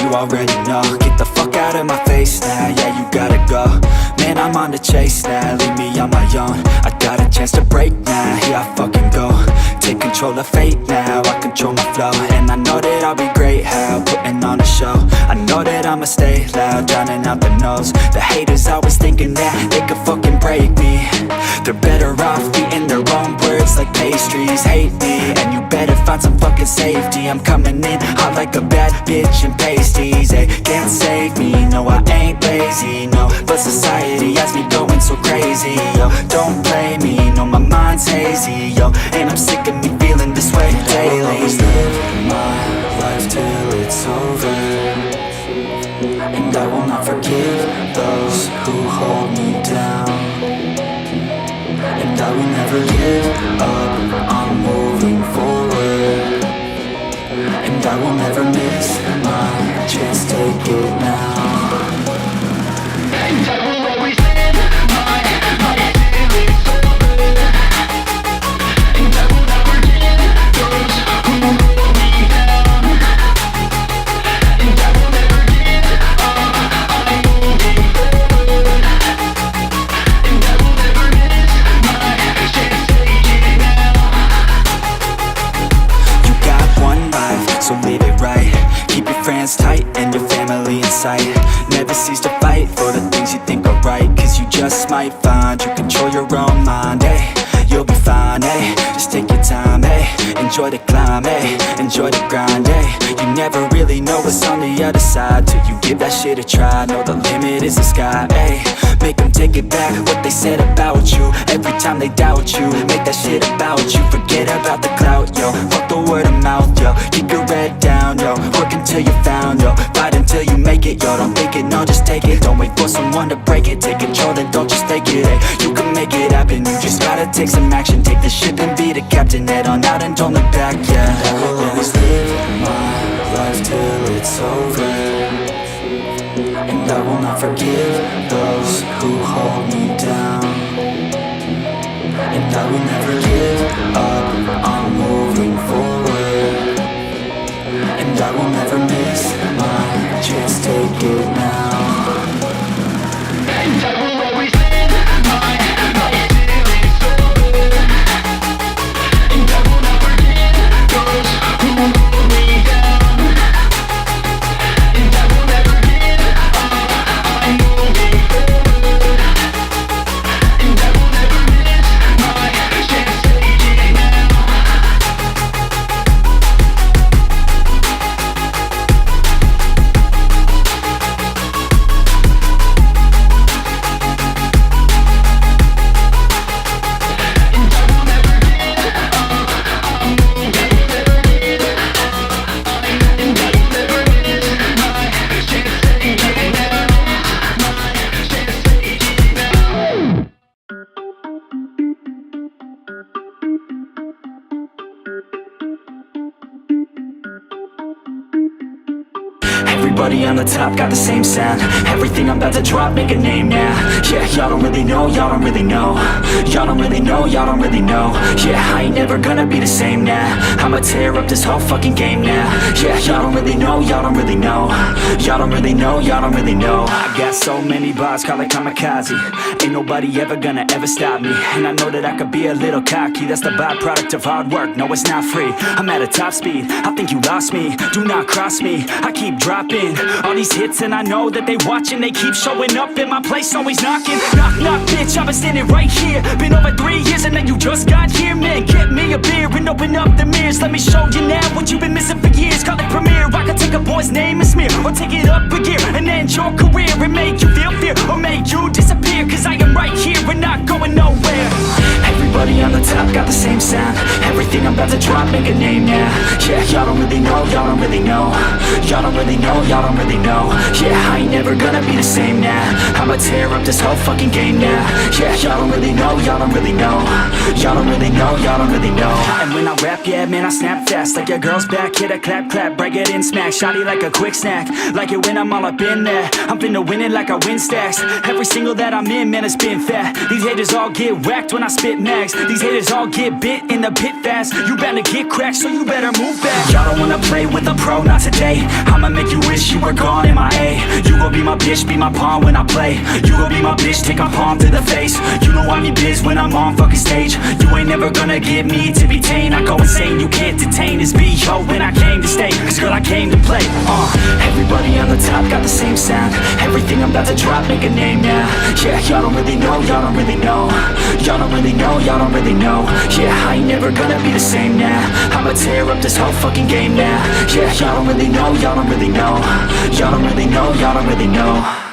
you already know. Get the fuck out of my face now, yeah, you gotta go. Man, I'm on the chase now, leave me on my own. I got a chance to break now, here I fucking go. Take control of fate now, I control my flow. And I know that I'll be great, how, putting on a show. I know that I'ma stay loud, drowning out the noise. The haters always thinking that they could fucking break me. They're better off eating their own words like pastries. Hate me, and you better find some fucking safety. I'm coming in hot like a bad bitch in pasties. They can't save me, no I ain't lazy, no. But society has me going so crazy, yo. Don't blame me, no my mind's hazy, yo. And I'm sick of me feeling this way daily. I will always live my life till it's over, and I will not forgive those who hold me down. And I will never give up, I'm moving forward. And I will never miss my chance, take it now. And I will always live my life till it's over, and I will not forgive those who hold me down. And I will never give up, I'm moving forward. And I will never miss my chance, take it now. You got one life, so live it right. Keep your friends tight and your family in sight. Never cease to fight for the things you think are right, cause you just might find you control your own mind, eh? You'll be fine, eh? Just take your time, eh? Enjoy the climb, eh? Enjoy the grind, eh? You never really know what's on the other side till you give that shit a try. Know the limit is the sky, eh? Make them take it back, what they said about you. Every time they doubt you, make that shit about you. Forget about the clout, yo. Fuck the word of mouth, yo. Keep your head down, yo. Work until you're found, yo. Fight until you make it, yo. Don't think it, no, just take it. Don't wait for someone to break it. Take control, then don't just take it, eh? You can make it happen, you just gotta take some action. Take the ship and be the captain. Head on out and don't look back, yeah. I will always live my life till it's over, and I will not forgive those who hold me down. And I will never give up, I'm moving forward. And I will never miss my chance, take it now. And I will always live my life till it's over, and I will not forgive those who hold me down. And I will never give up, I'm moving forward. And I will never miss my chance, take it now. Everybody on the top got the same sound. Everything I'm about to drop, make a name now. Yeah, y'all don't really know, y'all don't really know. Y'all don't really know, y'all don't really know. Yeah, I ain't never gonna be the same now. I'ma tear up this whole fucking game now. Yeah, y'all don't really know, y'all don't really know. Y'all don't really know, y'all don't really know. I got so many bars, call it kamikaze. Ain't nobody ever gonna ever stop me. And I know that I could be a little cocky. That's the byproduct of hard work, no it's not free. I'm at a top speed, I think you lost me. Do not cross me, I keep dropping all these hits and I know that they watching. They keep showing up in my place, always knocking. Knock, knock, bitch, I've been standing right here. Been over 3 years and now you just got here. Man, get me a beer and open up the mirrors. Let me show you now what you've been missing for years. Call it premiere, I could take a boy's name and smear, or take it up a gear and end your career and make you feel fear, or make you disappear. Cause I am right here and not going nowhere. Everybody on the top got the same sound. Everything I'm about to drop, make a name now. Yeah, y'all don't really know, y'all don't really know. Y'all don't really know, y'all don't really know. Yeah, I ain't never gonna be the same now. I'ma tear up this whole fucking game now. Yeah, y'all don't really know, y'all don't really know. Y'all don't really know, y'all don't really know. And when I rap, yeah, man, I snap fast. Like your girl's back, hit a clap, clap, break it in, smack. Shotty like a quick snack, like it when I'm all up in there. I'm finna win it like I win stacks. Every single that I'm in, man, it's been fat. These haters all get whacked when I spit mad. bags. These haters all get bit in the pit fast. You bound to get cracked, so you better move back. Y'all don't wanna play with a pro, not today. I'ma make you wish you were gone, MIA. You gon' be my bitch, be my pawn when I play. You gon' be my bitch, take my palm to the face. You know I need biz when I'm on fucking stage. You ain't never gonna get me to be tame. I go insane, you can't detain this B.O. when I came to stay. Cause girl, I came to play. Everybody on the top got the same sound. Everything I'm about to drop, make a name now. Yeah, y'all don't really know, y'all don't really know. Y'all don't really know, y'all don't really know. Yeah, I ain't never gonna be the same now. I'ma tear up this whole fucking game now. Yeah, y'all don't really know, y'all don't really know. Y'all don't really know, y'all don't really know.